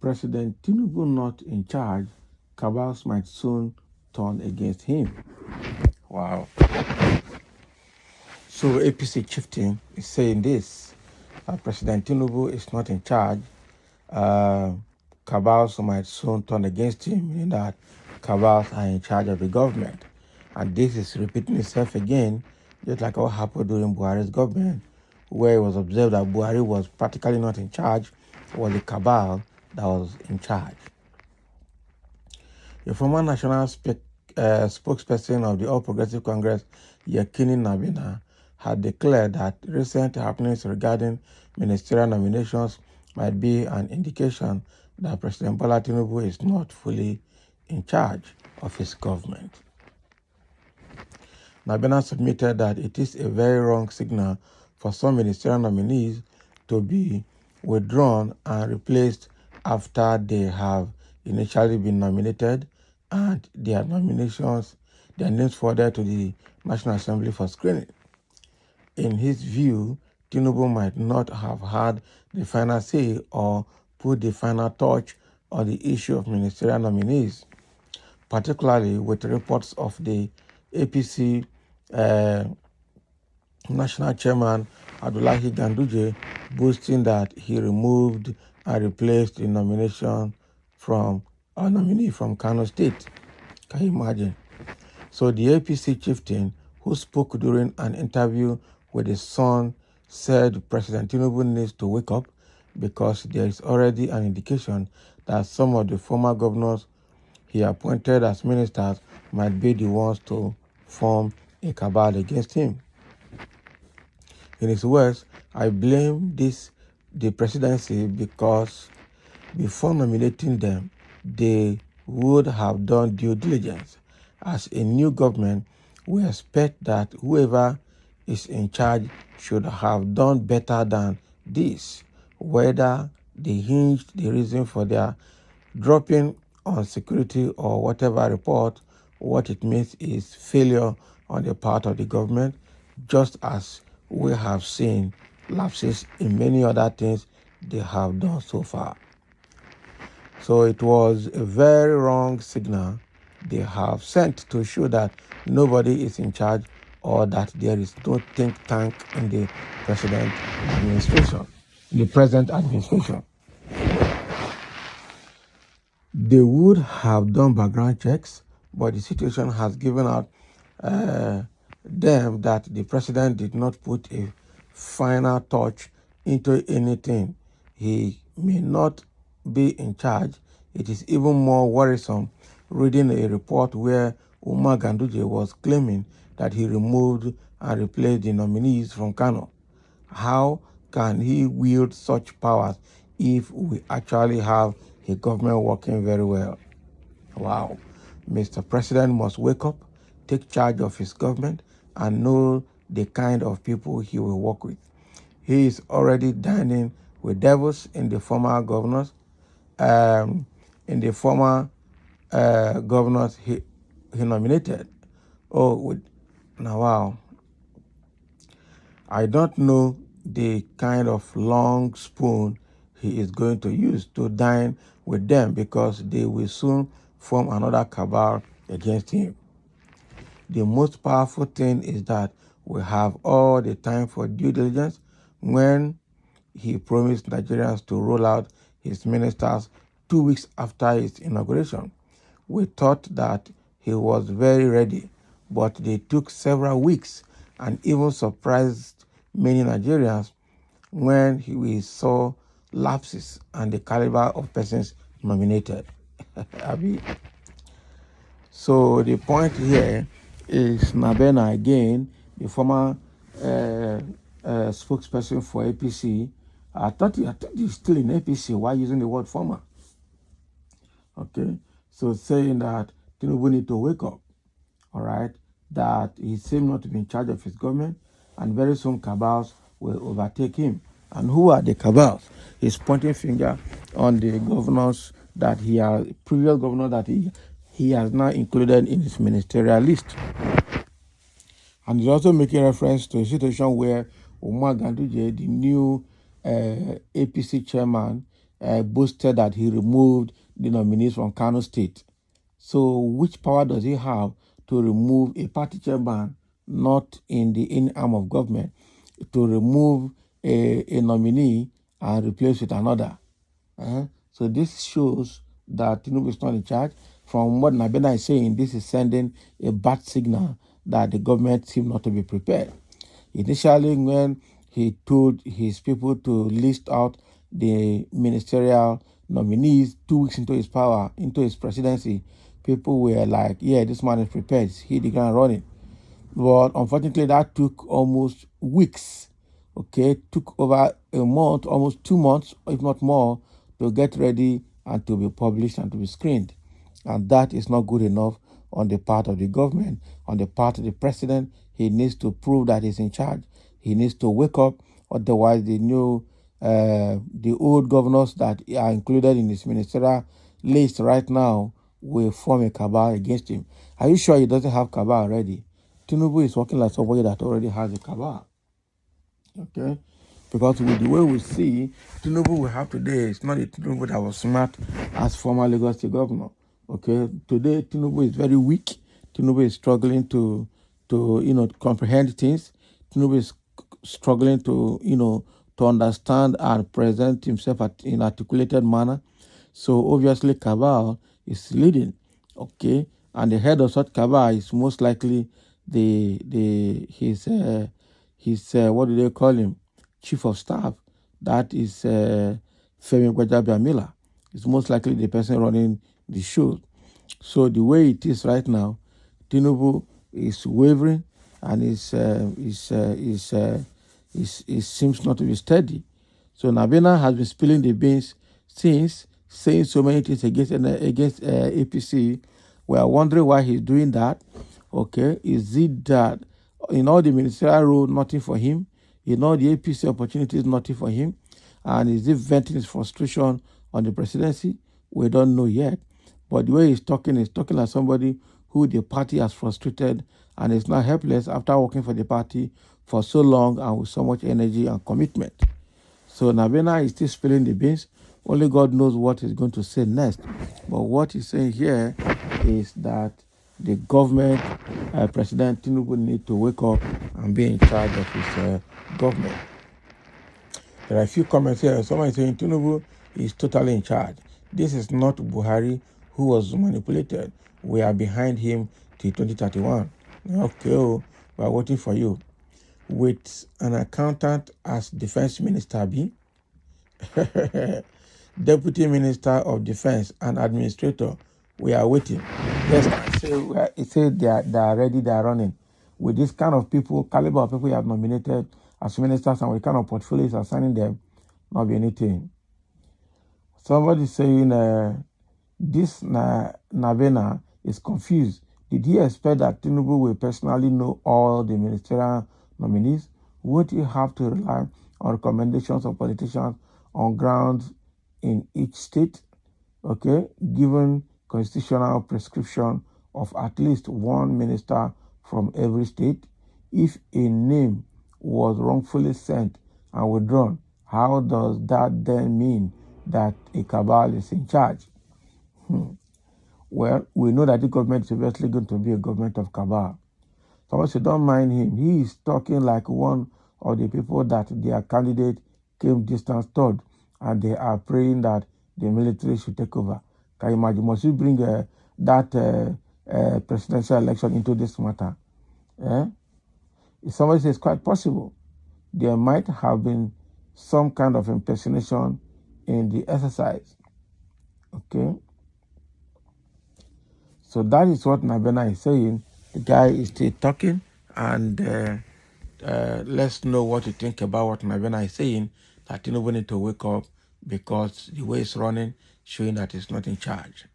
President Tinubu not in charge, cabals might soon turn against him. Wow. So APC Chieftain is saying this, President Tinubu is not in charge, cabals might soon turn against him, meaning that cabals are in charge of the government. And this is repeating itself again, just like what happened during Buhari's government, where it was observed that Buhari was practically not in charge, it was the cabal that was in charge. The former national spokesperson of the All Progressive Congress, Yekini Nabina, had declared that recent happenings regarding ministerial nominations might be an indication that President Bola Tinubu is not fully in charge of his government. Nabina submitted that it is a very wrong signal for some ministerial nominees to be withdrawn and replaced after they have initially been nominated and their names forwarded to the National Assembly for screening. In his view, Tinubu might not have had the final say or put the final touch on the issue of ministerial nominees, particularly with reports of the APC National Chairman Abdullahi Ganduje boasting that he removed and replaced the nominee from Kano State. Can you imagine? So the APC chieftain, who spoke during an interview with his son, said President Tinubu needs to wake up because there is already an indication that some of the former governors he appointed as ministers might be the ones to form a cabal against him. In his words, I blame the presidency because before nominating them, they would have done due diligence. As a new government, we expect that whoever is in charge should have done better than this. Whether they hinged the reason for their dropping on security or whatever report, what it means is failure on the part of the government, just as we have seen lapses in many other things they have done so far. So it was a very wrong signal they have sent to show that nobody is in charge or that there is no think tank in the present administration. They would have done background checks, but the situation has given out them that the president did not put a final touch into anything. He may not be in charge. It is even more worrisome reading a report where Umar Ganduje was claiming that he removed and replaced the nominees from Kano. How can he wield such powers if we actually have a government working very well? Wow. Mr. President must wake up, take charge of his government, and know the kind of people he will work with. He is already dining with devils in the former governors. He nominated. Wow. I don't know the kind of long spoon he is going to use to dine with them because they will soon form another cabal against him. The most powerful thing is that we have all the time for due diligence. When he promised Nigerians to roll out his ministers 2 weeks after his inauguration, we thought that he was very ready, but they took several weeks and even surprised many Nigerians when we saw lapses and the caliber of persons nominated. So the point here is Nabena again, the former spokesperson for APC. I thought he's still in APC. Why using the word former? Okay, so saying that Tinubu need to wake up, all right, that he seems not to be in charge of his government, and very soon cabals will overtake him. And who are the cabals? He's pointing finger on the governors that previous governor that he has now included in his ministerial list. And he's also making reference to a situation where Ganduje, the new APC chairman, boasted that he removed the nominees from Kano State. So which power does he have to remove a party chairman not in the in-arm of government, to remove a nominee and replace with another? So this shows that Tinubu is not in charge. From what Nabena is saying, this is sending a bad signal that the government seems not to be prepared. Initially, when he told his people to list out the ministerial nominees 2 weeks into his power, into his presidency, people were like, yeah, this man is prepared. He the ground running. But unfortunately, that took almost weeks. Okay, took over a month, almost 2 months, if not more, to get ready and to be published and to be screened. And that is not good enough on the part of the government, on the part of the president. He needs to prove that he's in charge. He needs to wake up. Otherwise, the old governors that are included in his ministerial list right now will form a cabal against him. Are you sure he doesn't have cabal already? Tinubu is working like somebody that already has a cabal. Okay? Because with the way we see, Tinubu we have today is not a Tinubu that was smart as former Lagos State governor. Okay? Today, Tinubu is very weak. Tinubu is struggling to comprehend things. Tinubu is struggling to understand and present himself in articulated manner. So obviously, cabal is leading. Okay? And the head of such cabal is most likely his what do they call him? Chief of staff. That is Femi Gbajabiamila. Is most likely the person running the show. So the way it is right now, Tinubu is wavering and seems not to be steady. So Nabena has been spilling the beans since, saying so many things against APC. We are wondering why he's doing that. Okay, is it that in all the ministerial role, nothing for him? In all the APC opportunities, nothing for him? And is he venting his frustration on the presidency? We don't know yet. But the way he's talking like somebody who the party has frustrated and is now helpless after working for the party for so long and with so much energy and commitment. So Nabena is still spilling the beans. Only God knows what he's going to say next. But what he's saying here is that the government, President Tinubu, need to wake up and be in charge of his government. There are a few comments here. Someone is saying Tinubu is totally in charge. This is not Buhari who was manipulated. We are behind him till 2031. Okay, we are waiting for you. With an accountant as defense minister, Deputy Minister of Defense and Administrator, we are waiting. Yes, it says they are ready, they are running. With this kind of people, caliber of people you have nominated as ministers and with kind of portfolios assigning them, not be anything. Somebody saying this Nabena is confused. Did he expect that Tinubu will personally know all the ministerial nominees? Would he have to rely on recommendations of politicians on grounds in each state? Okay, given constitutional prescription of at least one minister from every state, if a name was wrongfully sent and withdrawn, how does that then mean that a cabal is in charge? Well, we know that the government is obviously going to be a government of cabal. So don't mind him. He is talking like one of the people that their candidate came distance third, and they are praying that the military should take over. Can you imagine? Must you bring that presidential election into this matter? If somebody says quite possible, there might have been some kind of impersonation in the exercise. Okay? So that is what Nabena is saying. The guy is still talking, and let's know what you think about what Nabena is saying, that Tinubu need to wake up because the way it's running, showing that he's not in charge.